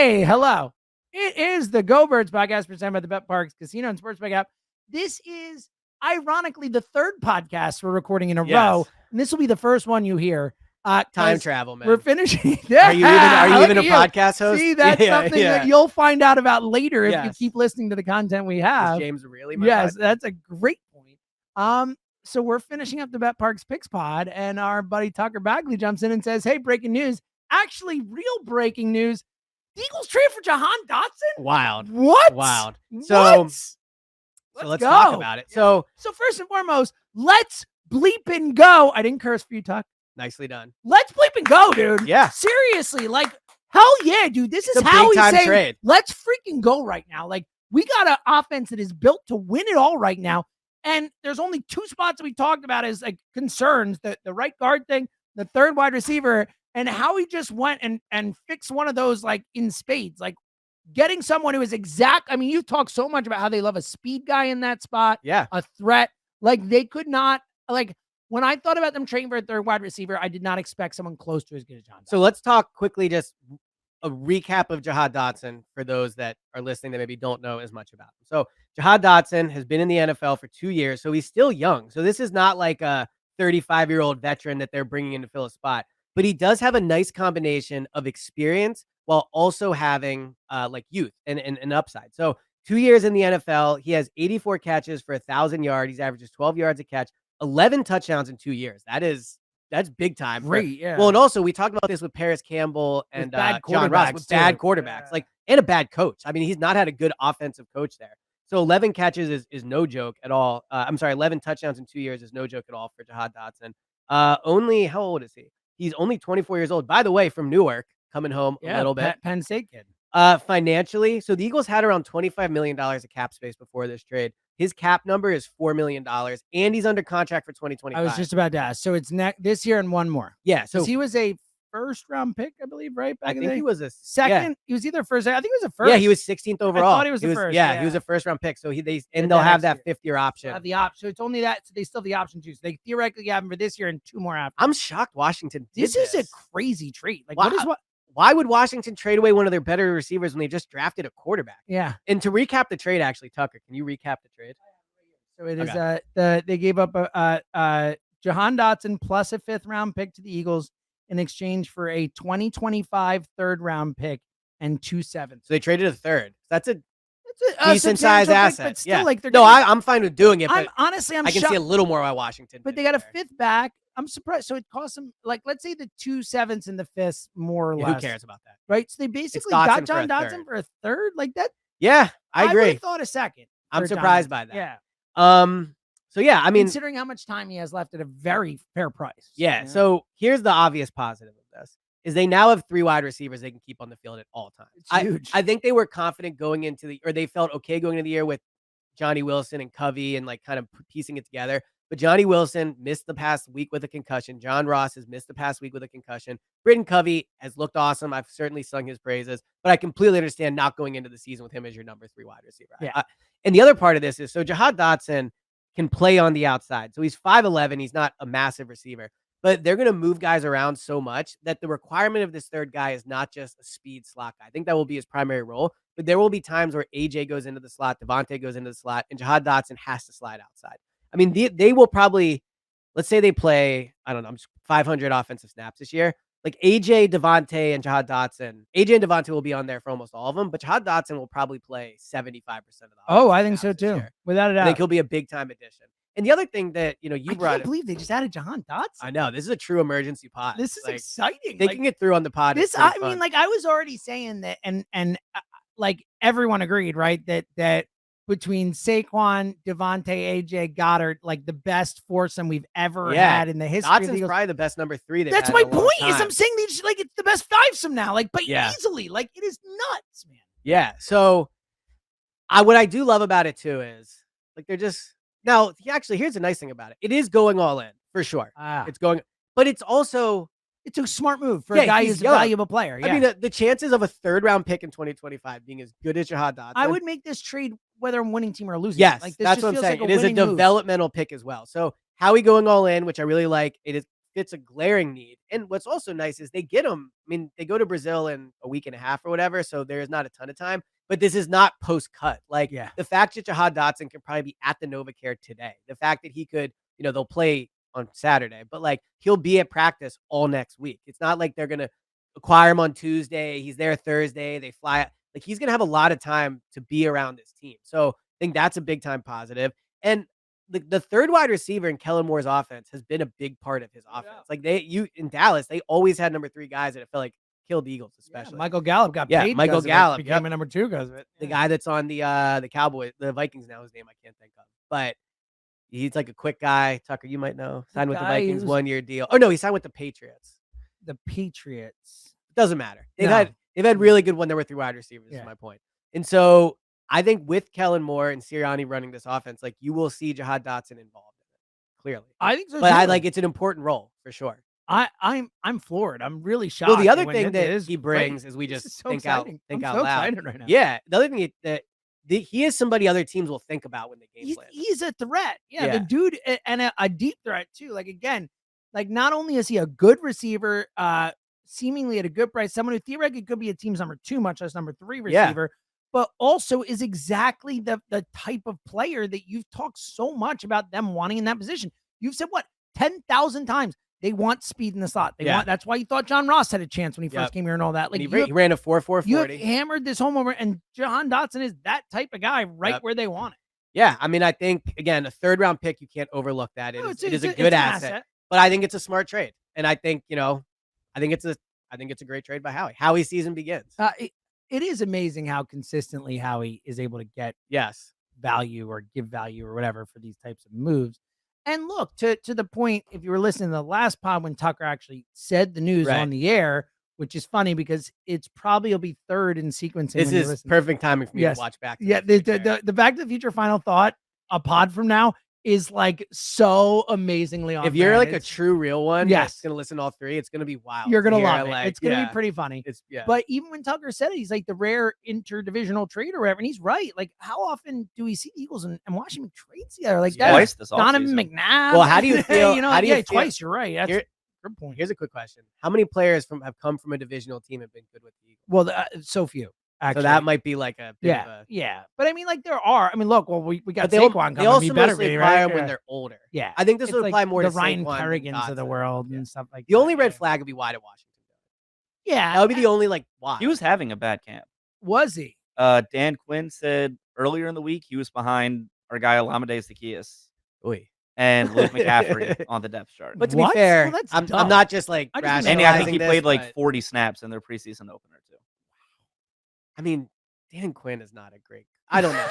Hey, hello. It is the Go Birds podcast presented by the Bet Parks Casino and Sportsbook app. This is, ironically, the third podcast we're recording in a row. And this will be the first one you hear. Time travel, man. We're finishing. Are you even a podcast host? See, that's something that you'll find out about later if you keep listening to the content we have. Is James really my podcast? That's a great point. So we're finishing up the Bet Parks Picks pod, and our buddy Tucker Bagley jumps in and says, hey, breaking news. Actually, real breaking news. The Eagles trade for Jahan Dotson? Wild. What? Wild. So let's talk about it. So first and foremost, let's bleep and go. I didn't curse for you, Tuck. Nicely done. Let's bleep and go, dude. Yeah. Seriously, like, hell yeah, dude. This is how we say, trade. Let's freaking go right now. Like, we got an offense that is built to win it all right now. And there's only two spots that we talked about as like concerns, the right guard thing, the third wide receiver, and how he just went and fixed one of those like in spades, like getting someone who is exact. I mean, you talk so much about how they love a speed guy in that spot. Yeah. A threat. Like they could not, like when I thought about them trading for a third wide receiver, I did not expect someone close to as good as Jahan Dotson. So let's talk quickly, just a recap of Jahan Dotson for those that are listening that maybe don't know as much about him. So Jahan Dotson has been in the NFL for 2 years, so he's still young. So this is not like a 35-year-old veteran that they're bringing in to fill a spot. But he does have a nice combination of experience while also having like youth and upside. So 2 years in the NFL, he has 84 catches for 1,000 yards. He averages 12 yards a catch, 11 touchdowns in 2 years. That's big time. Great, yeah. Well, and also we talked about this with Paris Campbell and John Ross with bad quarterbacks, like and a bad coach. I mean, he's not had a good offensive coach there. So 11 catches is no joke at all. 11 touchdowns in 2 years is no joke at all for Jahan Dotson. Only how old is he? He's only 24 years old. By the way, from Newark, coming home a little bit. Penn State kid. Financially, so the Eagles had around $25 million of cap space before this trade. His cap number is $4 million, and he's under contract for 2025. I was just about to ask. So it's this year and one more. Yeah. So he was a first-round pick, I believe, right? I think he was a second. Yeah. He was either first. I think he was a first. Yeah, he was 16th overall. I thought he was the first. Yeah, he was a first-round pick. So they'll have that fifth-year option. The option. So it's only that. So they still have the option too. So they theoretically have him for this year and two more after. I'm shocked Washington did this. Is a crazy trade. Like why would Washington trade away one of their better receivers when they just drafted a quarterback? Yeah. And to recap the trade, actually, Tucker, can you recap the trade? So it is they gave up a Jahan Dotson plus a 5th-round pick to the Eagles in exchange for a 2025 3rd-round pick and 2 7th. So they traded a third. That's a decent size asset. But still, like I'm fine with doing it. But I can see a little more by Washington. But they got a 5th back. I'm surprised. So it costs them, like, let's say the 2 7ths and the 5th, more or less. Who cares about that? Right? So they basically got Jahan Dotson for a third? Like that? Yeah, I agree. I would have thought a second. I'm surprised by that. Yeah. So yeah, I mean, considering how much time he has left at a very fair price. Yeah. So here's the obvious positive of this is they now have 3 wide receivers they can keep on the field at all times. It's huge. I think they were confident going into they felt okay going into the year with Johnny Wilson and Covey and like kind of piecing it together. But Johnny Wilson missed the past week with a concussion. John Ross has missed the past week with a concussion. Britton Covey has looked awesome. I've certainly sung his praises, but I completely understand not going into the season with him as your number 3 wide receiver. Yeah. And the other part of this is, so Jahan Dotson can play on the outside. So he's 5'11". He's not a massive receiver, but they're going to move guys around so much that the requirement of this third guy is not just a speed slot guy. I think that will be his primary role, but there will be times where AJ goes into the slot, Devontae goes into the slot, and Jahan Dotson has to slide outside. I mean, they will probably, let's say they play, I don't know, 500 offensive snaps this year. Like AJ, Devontae, and Jahan Dotson. AJ and Devontae will be on there for almost all of them, but Jahan Dotson will probably play 75% of the Oh, I think so too. Without a doubt. I think he'll be a big time addition. And the other thing that, you I can't believe they just added Jahan Dotson. I know. This is a true emergency pod. This is exciting. They can get through on the pod. I mean, like I was already saying that, and like everyone agreed, right? That between Saquon, Devontae, AJ, Goddard, like the best foursome we've ever had in the history of the Eagles. Probably the best number 3. That's my point. Is I'm saying these like it's the best 5-some now, like easily, like it is nuts, man. Yeah. So, what I do love about it too is like they're just now. Actually, here's the nice thing about it. It is going all in for sure. It's going, but it's also. It's a smart move for a guy who's a valuable player. Yeah. I mean, the chances of a 3rd-round pick in 2025 being as good as Jahan Dotson. I would make this trade whether I'm winning team or losing. Yes, like, that's what I'm saying. It is a developmental pick as well. So Howie going all in, which I really like. It fits a glaring need. And what's also nice is they get him. I mean, they go to Brazil in a week and a half or whatever, so there's not a ton of time. But this is not post-cut. Like, the fact that Jahan Dotson can probably be at the NovaCare today, the fact that he could, they'll play on Saturday, but like he'll be at practice all next week. It's not like they're going to acquire him on Tuesday. He's there Thursday. They fly. Like, he's going to have a lot of time to be around this team. So I think that's a big time positive. And the third wide receiver in Kellen Moore's offense has been a big part of his offense. Like, in Dallas, they always had number 3 guys that it felt like killed the Eagles, especially. Michael Gallup got paid. Michael Gallup became a number 2 because of it. The guy that's on the Cowboys, the Vikings now, whose name I can't think of, but he's like a quick guy. Tucker, you might know. Signed with the Vikings, 1-year deal. Oh no, he signed with the Patriots. The Patriots. Doesn't matter. They've had really good number 3 wide receivers. Is my point. And so I think with Kellen Moore and Sirianni running this offense, like, you will see Jahan Dotson involved in it. Clearly, I think so. But it's an important role for sure. I'm floored. I'm really shocked. Well, the other thing that he brings is we just think out loud. Right now. Yeah, the other thing that he is somebody other teams will think about when they game plan. He's a threat. Yeah, the dude, and a deep threat too. Like, again, like, not only is he a good receiver, seemingly at a good price, someone who theoretically could be a team's number 2, much less number 3 receiver, but also is exactly the type of player that you've talked so much about them wanting in that position. You've said 10,000 times they want speed in the slot. That's why you thought John Ross had a chance when he first came here and all that. Like, he ran a 4.440. You have hammered this home over, and Jahan Dotson is that type of guy where they want it. Yeah, I mean, I think, again, a 3rd-round pick, you can't overlook that. It is a good asset. But I think it's a smart trade, and I think I think it's a great trade by Howie. Howie's season begins. It is amazing how consistently Howie is able to get value or give value or whatever for these types of moves. And look, to the point, if you were listening to the last pod when Tucker actually said the news on the air, which is funny because it's probably will be 3rd in sequencing. This is perfect timing for me to watch back. The Back to the Future final thought, a pod from now, is like so amazingly on. If you're like a true real one, that's gonna listen to all 3, it's gonna be wild. You're gonna love it. It's gonna be pretty funny. Yeah. But even when Tucker said it, he's like the rare interdivisional trade or whatever, and he's right. Like, how often do we see the Eagles and Washington trades together? Like, that twice this Donovan offseason. McNabb. Well, how do you feel? How do you feel? Twice. You're right. That's a good point. Here's a quick question: how many players have come from a divisional team and been good with the Eagles? Well, so few. Actually. So that might be like a bit of a, But I mean, like, there are. I mean, look, we got Saquon coming. They also mostly apply when they're older. Yeah, I think this would apply more the to Ryan Saquon Kerrigans of the world and stuff like that. The only red flag would be why to Washington. Yeah, that would be the only why. He was having a bad camp. Was he? Dan Quinn said earlier in the week he was behind our guy Olamide Zaccheaus. And Luke McCaffrey on the depth chart. But to be fair, I'm not just like rationalizing. And I think he played like 40 snaps in their preseason opener too. I mean, Dan Quinn is not a great. I don't know.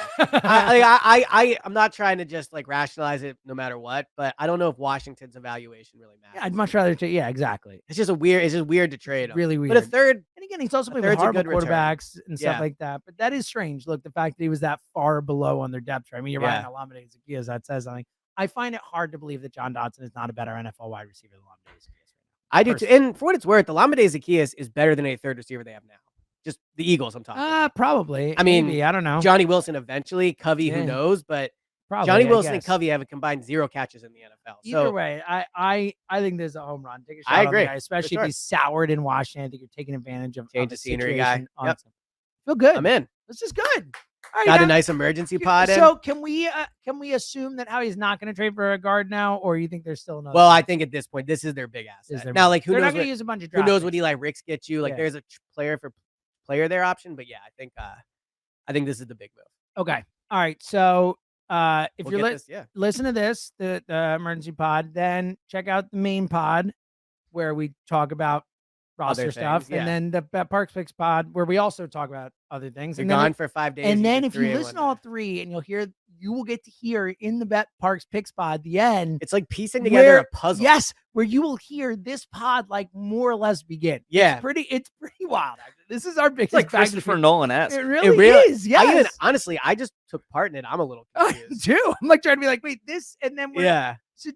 I'm not trying to just like rationalize it no matter what, but I don't know if Washington's evaluation really matters. Yeah, I'd much rather trade. Yeah, exactly. It's just weird to trade him. Really weird. But a 3rd, and again, he's also played with horrible quarterbacks and stuff like that. But that is strange. Look, the fact that he was that far below on their depth chart. I mean, you're right. Olamide Zaccheaus, that says something. I find it hard to believe that Jahan Dotson is not a better NFL wide receiver than Olamide Zaccheaus. I do too. And for what it's worth, Olamide Zaccheaus is better than a 3rd receiver they have now. Just the Eagles, I'm talking. Probably. I mean, maybe, I don't know. Johnny Wilson eventually, Covey, who knows? But probably, Johnny Wilson and Covey have a combined 0 catches in the NFL. Either way, I think there's a home run. Take a shot. I agree, on the guy, especially if he's soured in Washington. I think you're taking advantage of change of scenery guy. Feel good. I'm in. This is good. All right, got a nice emergency pod. So can we assume that Howie's not going to trade for a guard now, or you think there's still another? Well, I think at this point, this is their big asset. Now, like, who knows? They're not going to use a bunch of draft who knows what Eli Ricks gets you? Like, there's a player there option, but yeah, I think this is the big move. Okay, all right. So if you're listen to this, the emergency pod, then check out the main pod where we talk about roster stuff, and then the Parks Picks pod where we also talk about other things. You're gone for 5 days. And then if you listen to all 3, and you will get to hear in the Bet Parks Picks pod the end. It's like piecing together a puzzle. Yes, where you will hear this pod like more or less begin. Yeah, it's pretty wild. This is our biggest. It's like Christopher Nolan-esque. It really is. Yes. Honestly, I just took part in it. I'm a little confused too. I'm like trying to be like, wait, this, and then so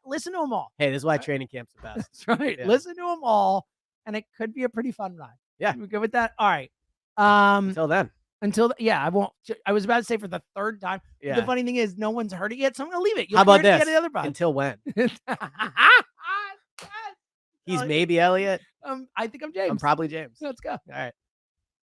listen to them all. Hey, this is why training camp's the best. That's right. Yeah. Listen to them all, and it could be a pretty fun ride. Yeah, we good with that. All right. Until then. I won't. I was about to say for the 3rd time. Yeah. The funny thing is, no one's heard it yet, so I'm gonna leave it. How about this? The other Until when? He's maybe Elliot. I think I'm James. I'm probably James. Let's go. All right.